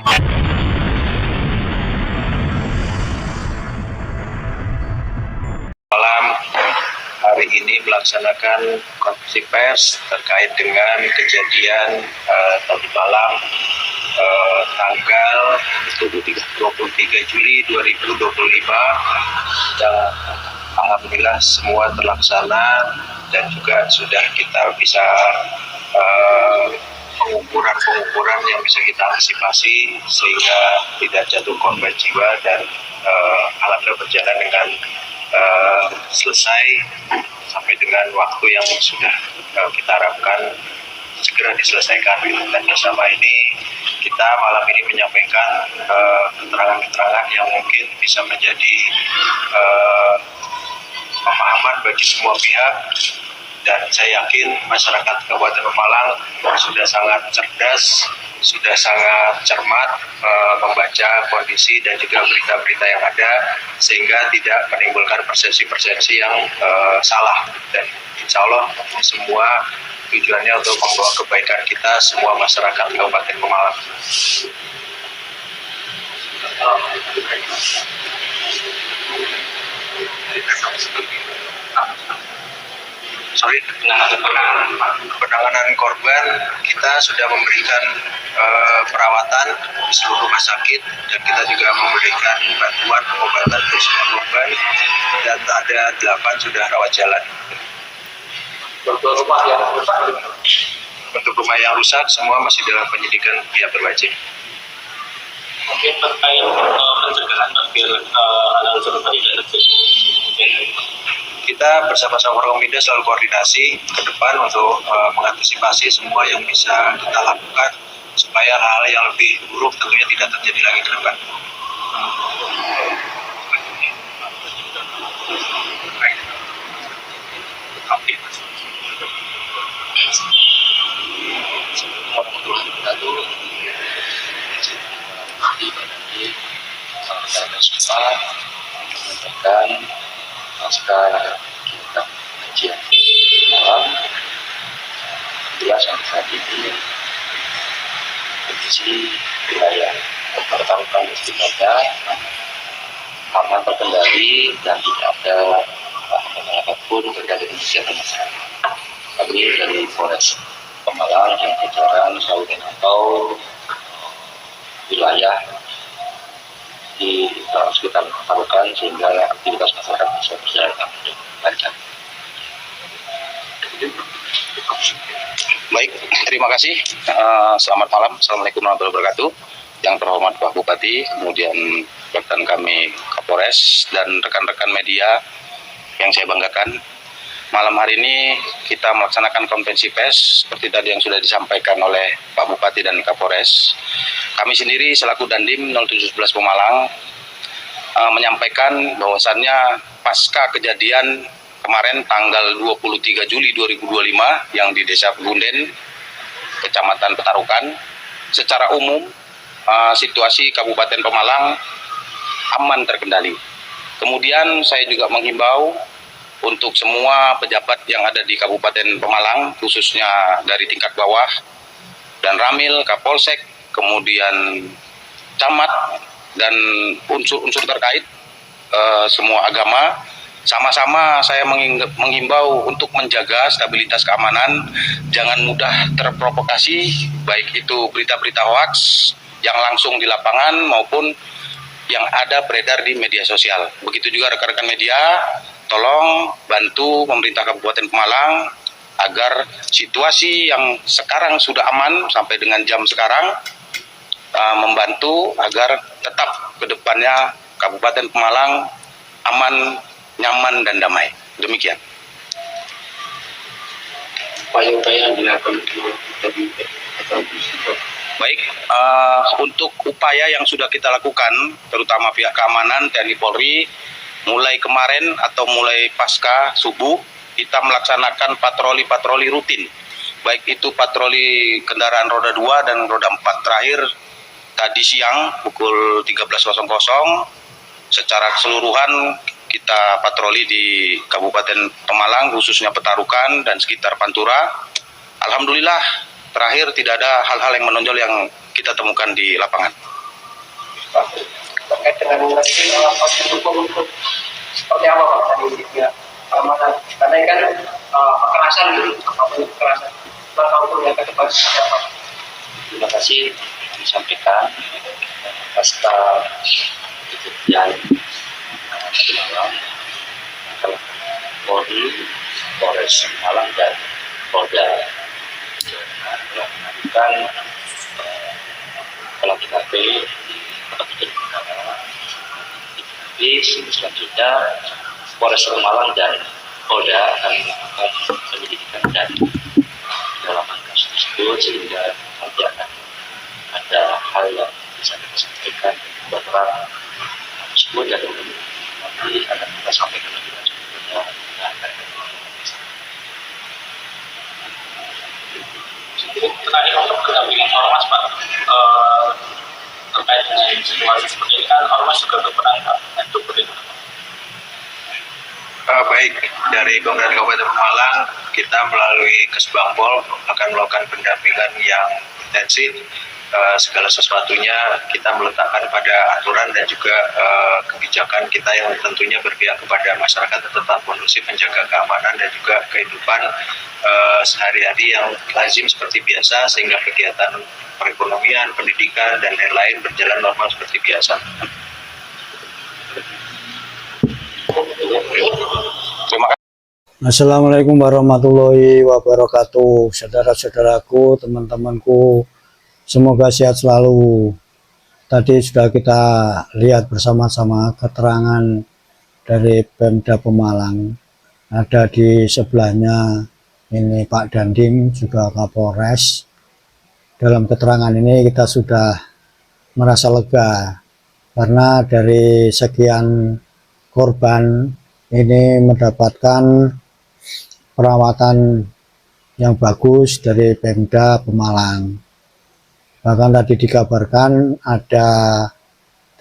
Malam hari ini melaksanakan konferensi pers terkait dengan kejadian tadi malam tanggal 23 Juli 2025 dan alhamdulillah semua terlaksana dan juga sudah kita bisa pengukuran yang bisa kita antisipasi sehingga tidak jatuh korban jiwa dan alhamdulillah berjalan dengan selesai sampai dengan waktu yang sudah kita harapkan segera diselesaikan. Dan bersama ini kita malam ini menyampaikan keterangan-keterangan yang mungkin bisa menjadi pemahaman bagi semua pihak, dan saya yakin masyarakat Kabupaten Pemalang sudah sangat cerdas, sudah sangat cermat membaca kondisi dan juga berita-berita yang ada sehingga tidak menimbulkan persepsi-persepsi yang salah, dan insya Allah semua tujuannya untuk membawa kebaikan kita semua masyarakat Kabupaten Pemalang. Penanganan korban kita sudah memberikan perawatan di seluruh rumah sakit, dan kita juga memberikan bantuan pengobatan untuk semua korban, dan ada 8 sudah rawat jalan. Untuk rumah yang rusak semua masih dalam penyidikan pihak berwajib. Mungkin terkait pencegahan agar hal serupa tidak terjadi. Kita bersama-sama Forkominda selalu koordinasi ke depan untuk mengantisipasi semua yang bisa kita lakukan supaya hal yang lebih buruk tentunya tidak terjadi lagi ke depan. Dan pasca kita kajian malam, alhamdulillah sampai saat ini kondisi wilayah pertaruhan istiqomah aman terkendali dan tidak ada masyarakat pun terjadi kegiatan masyarakat. Kami dari Polres Pemalang dan jajaran selalu memantau wilayah di sekitar pertaruhan sehingga aktivitas masyarakat bisa berjalan dengan lancar. Baik, terima kasih. Selamat malam. Assalamualaikum warahmatullahi wabarakatuh. Yang terhormat Pak Bupati, kemudian rekan kami Kapolres dan rekan-rekan media yang saya banggakan. Malam hari ini kita melaksanakan konferensi pers seperti tadi yang sudah disampaikan oleh Pak Bupati dan Kapolres. Kami sendiri selaku Dandim 0711 Pemalang menyampaikan bahwasannya pasca kejadian kemarin tanggal 23 Juli 2025 yang di Desa Pegunden, Kecamatan Petarukan, secara umum situasi Kabupaten Pemalang aman terkendali. Kemudian saya juga menghimbau untuk semua pejabat yang ada di Kabupaten Pemalang, khususnya dari tingkat bawah, dan Ramil, Kapolsek, kemudian Camat, dan unsur-unsur terkait, semua agama, sama-sama saya menghimbau untuk menjaga stabilitas keamanan, jangan mudah terprovokasi, baik itu berita-berita hoaks yang langsung di lapangan maupun yang ada beredar di media sosial. Begitu juga rekan-rekan media, tolong bantu pemerintah Kabupaten Pemalang agar situasi yang sekarang sudah aman sampai dengan jam sekarang, membantu agar tetap ke depannya Kabupaten Pemalang aman, nyaman, dan damai. Demikian. Upaya-upaya yang dilakukan Baik, untuk upaya yang sudah kita lakukan, terutama pihak keamanan TNI Polri, mulai kemarin atau mulai pasca subuh, kita melaksanakan patroli-patroli rutin. Baik itu patroli kendaraan roda 2 dan roda 4. Terakhir tadi siang pukul 13.00 secara keseluruhan kita patroli di Kabupaten Pemalang, khususnya Petarukan dan sekitar Pantura. Alhamdulillah terakhir tidak ada hal-hal yang menonjol yang kita temukan di lapangan. Terkait dengan proses hukum seperti apa Pak dari pihak keamanan? Karena ini kan kekerasan gitu, apapun kekerasan. Langkah hukum yang ke depan seperti apa? Terima kasih disampaikan pasca kejadian tadi malam Polri, Polres Malang dan Polda melakukan olah TKP selanjutnya Polres Malang dan Polda akan melakukan penyelidikan dan pendalaman kasus tersebut sehingga nanti akan ada hal yang bisa kita sampaikan buat terang tersebut dan nanti akan kita sampaikan lebih lanjut. Terakhir untuk pendampingan ormas Pak, terkait dengan situasi seperti ini kan ormas juga berperan untuk itu. Baik, dari Pemerintah Kabupaten Pemalang kita melalui Kesbangpol akan melakukan pendampingan yang intensif. Segala sesuatunya kita meletakkan pada aturan dan juga kebijakan kita yang tentunya berpihak kepada masyarakat tetap kondusif, menjaga keamanan dan juga kehidupan sehari-hari yang lazim seperti biasa sehingga kegiatan perekonomian, pendidikan dan lain-lain berjalan normal seperti biasa. Terima kasih. Assalamualaikum warahmatullahi wabarakatuh. Saudara-saudaraku, teman-temanku, semoga sehat selalu. Tadi sudah kita lihat bersama-sama keterangan dari Pemda Pemalang. Ada di sebelahnya ini Pak Dandim, juga Kapolres. Dalam keterangan ini kita sudah merasa lega karena dari sekian korban ini mendapatkan perawatan yang bagus dari Pemda Pemalang. Bahkan tadi dikabarkan ada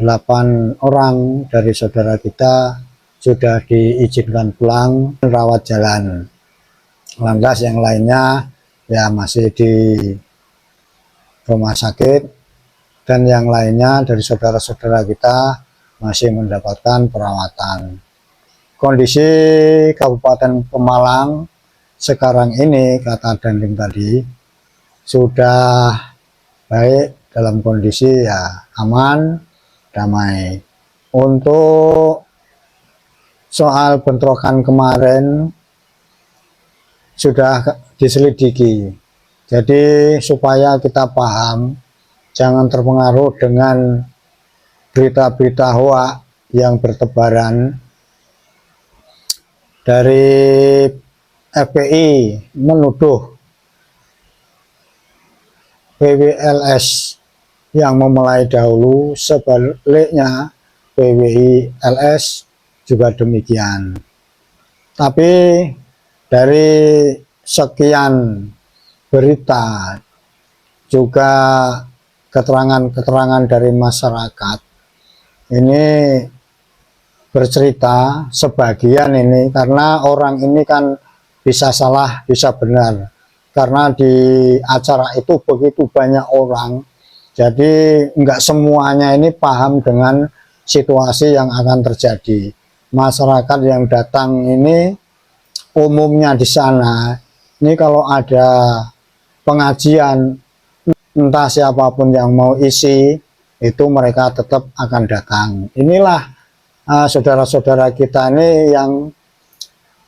8 orang dari saudara kita sudah diizinkan pulang rawat jalan. Lantas yang lainnya ya masih di rumah sakit dan yang lainnya dari saudara-saudara kita masih mendapatkan perawatan. Kondisi Kabupaten Pemalang sekarang ini, kata Dandim tadi, sudah baik, dalam kondisi ya aman, damai. Untuk soal bentrokan kemarin sudah diselidiki. Jadi supaya kita paham, jangan terpengaruh dengan berita-berita hoak yang bertebaran. Dari FPI menuduh PWLS yang memulai dahulu, sebaliknya PWLS juga demikian. Tapi dari sekian berita juga keterangan-keterangan dari masyarakat ini bercerita sebagian ini, karena orang ini kan bisa salah bisa benar, karena di acara itu begitu banyak orang, jadi enggak semuanya ini paham dengan situasi yang akan terjadi. Masyarakat yang datang ini umumnya di sana ini kalau ada pengajian entah siapapun yang mau isi itu mereka tetap akan datang. Inilah saudara-saudara kita ini yang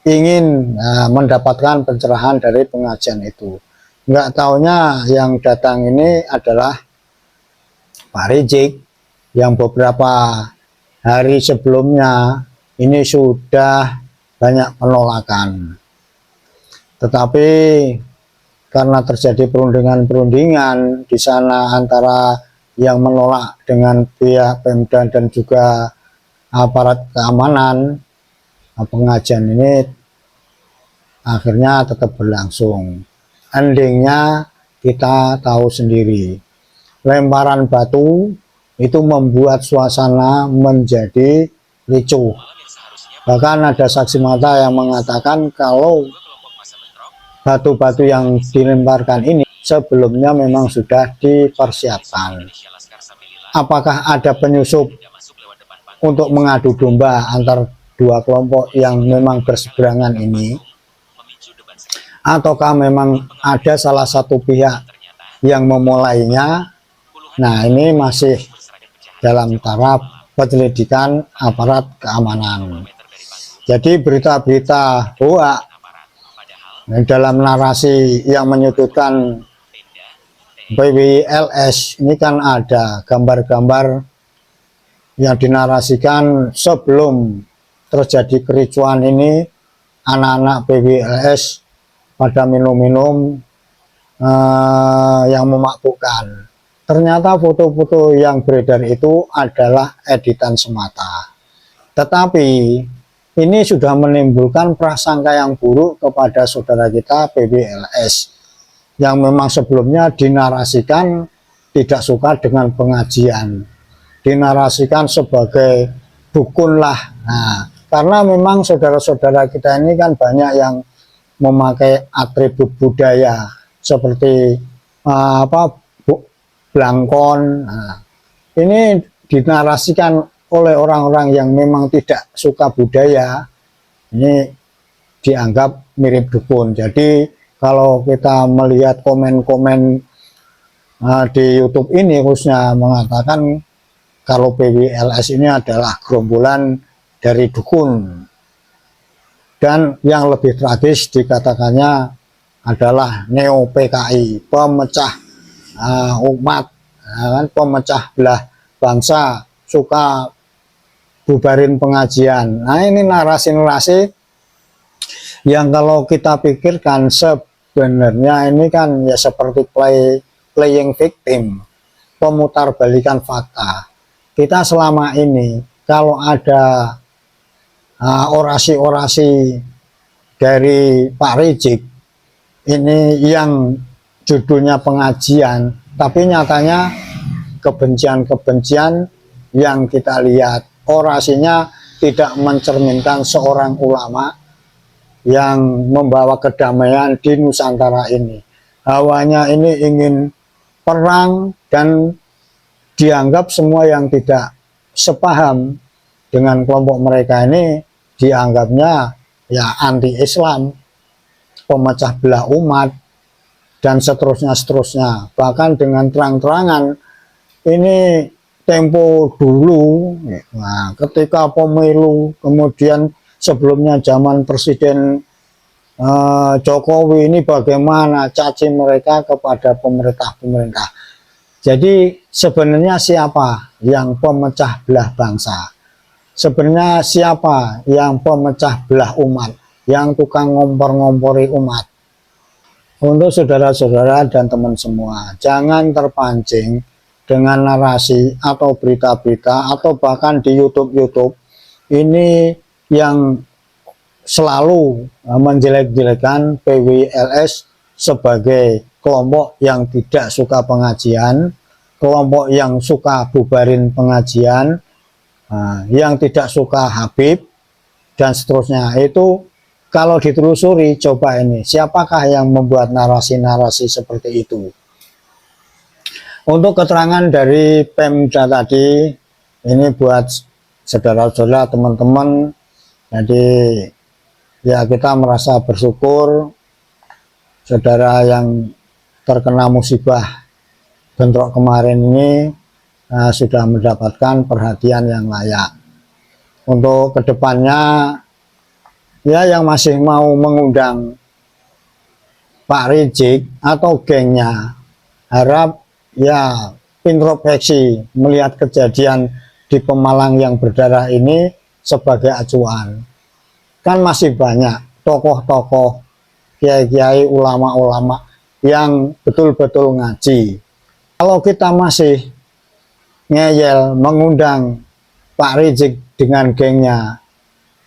ingin mendapatkan pencerahan dari pengajian itu. Enggak taunya yang datang ini adalah Pak Rizik yang beberapa hari sebelumnya ini sudah banyak penolakan. Tetapi karena terjadi perundingan-perundingan di sana antara yang menolak dengan pihak Pemda dan juga aparat keamanan, pengajian ini akhirnya tetap berlangsung. Endingnya kita tahu sendiri, lemparan batu itu membuat suasana menjadi ricuh. Bahkan ada saksi mata yang mengatakan kalau batu-batu yang dilemparkan ini sebelumnya memang sudah dipersiapkan. apakah ada penyusup untuk mengadu domba antar dua kelompok yang memang berseberangan ini, ataukah memang ada salah satu pihak yang memulainya. Nah, ini masih dalam taraf penyelidikan aparat keamanan. Jadi berita-berita hoax dalam narasi yang menyudutkan PWLS ini kan ada gambar-gambar yang dinarasikan sebelum terjadi kericuan ini, anak-anak PWLS pada minum-minum yang memabukkan. Ternyata foto-foto yang beredar itu adalah editan semata. Tetapi ini sudah menimbulkan prasangka yang buruk kepada saudara kita PWLS yang memang sebelumnya dinarasikan tidak suka dengan pengajian, dinarasikan sebagai dukun lah. Nah, karena memang saudara-saudara kita ini kan banyak yang memakai atribut budaya seperti blangkon. Nah, ini dinarasikan oleh orang-orang yang memang tidak suka budaya, ini dianggap mirip dukun. Jadi kalau kita melihat komen-komen di YouTube ini khususnya mengatakan kalau PWLS ini adalah gerombolan dari dukun, dan yang lebih tragis dikatakannya adalah neo PKI, pemecah umat, kan, pemecah belah bangsa, suka bubarin pengajian. Nah, ini narasi-narasi yang kalau kita pikirkan sebenarnya ini kan ya seperti playing victim, pemutar balikan fakta. Kita selama ini kalau ada orasi-orasi dari Pak Rizik ini yang judulnya pengajian, tapi nyatanya kebencian-kebencian yang kita lihat, orasinya tidak mencerminkan seorang ulama yang membawa kedamaian di Nusantara ini. Hawanya ini ingin perang, dan dianggap semua yang tidak sepaham dengan kelompok mereka ini dianggapnya ya anti-Islam, pemecah belah umat, dan seterusnya. Bahkan dengan terang-terangan ini tempo dulu, nah, ketika pemilu, kemudian sebelumnya zaman Presiden Jokowi ini bagaimana caci mereka kepada pemerintah. Jadi sebenarnya siapa yang pemecah belah bangsa? Sebenarnya siapa yang pemecah belah umat, yang tukang ngompor-ngompori umat? Untuk saudara-saudara dan teman semua, jangan terpancing dengan narasi atau berita-berita atau bahkan di YouTube ini yang selalu menjelek-jelekan PWLS sebagai kelompok yang tidak suka pengajian, kelompok yang suka bubarin pengajian, yang tidak suka Habib, dan seterusnya. Itu kalau ditelusuri, coba ini, siapakah yang membuat narasi-narasi seperti itu? Untuk keterangan dari Pemda tadi, ini buat saudara-saudara, teman-teman, jadi ya kita merasa bersyukur saudara yang terkena musibah bentrok kemarin ini sudah mendapatkan perhatian yang layak. Untuk kedepannya ya yang masih mau mengundang Pak Rizik atau gengnya, harap ya introspeksi melihat kejadian di Pemalang yang berdarah ini sebagai acuan. Kan masih banyak tokoh-tokoh, kiai-kiai, ulama-ulama yang betul-betul ngaji. Kalau kita masih ngeyel mengundang Pak Rizik dengan gengnya,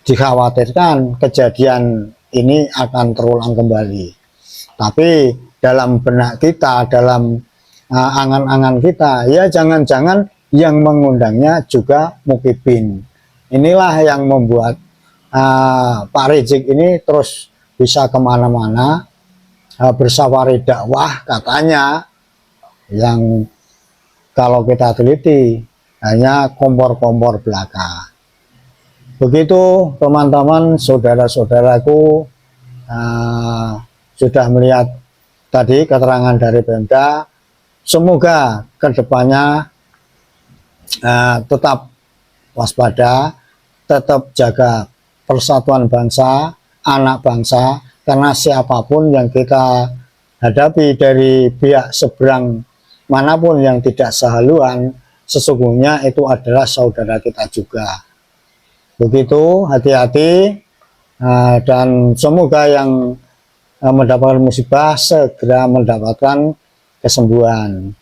dikhawatirkan kejadian ini akan terulang kembali. Tapi dalam benak kita, dalam angan-angan kita, ya jangan-jangan yang mengundangnya juga mukibin. Inilah yang membuat Pak Rizik ini terus bisa kemana-mana bersafari dakwah, katanya yang kalau kita teliti hanya kompor-kompor belaka. Begitu teman-teman, saudara-saudaraku, sudah melihat tadi keterangan dari Pemda. Semoga kedepannya tetap waspada, tetap jaga persatuan bangsa, anak bangsa, karena siapapun yang kita hadapi dari pihak seberang manapun yang tidak sehaluan, sesungguhnya itu adalah saudara kita juga. Begitu, hati-hati, dan semoga yang mendapatkan musibah segera mendapatkan kesembuhan.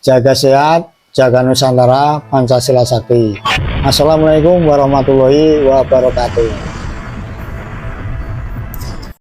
Jaga sehat, jaga Nusantara, Pancasila Sakti. Assalamualaikum warahmatullahi wabarakatuh.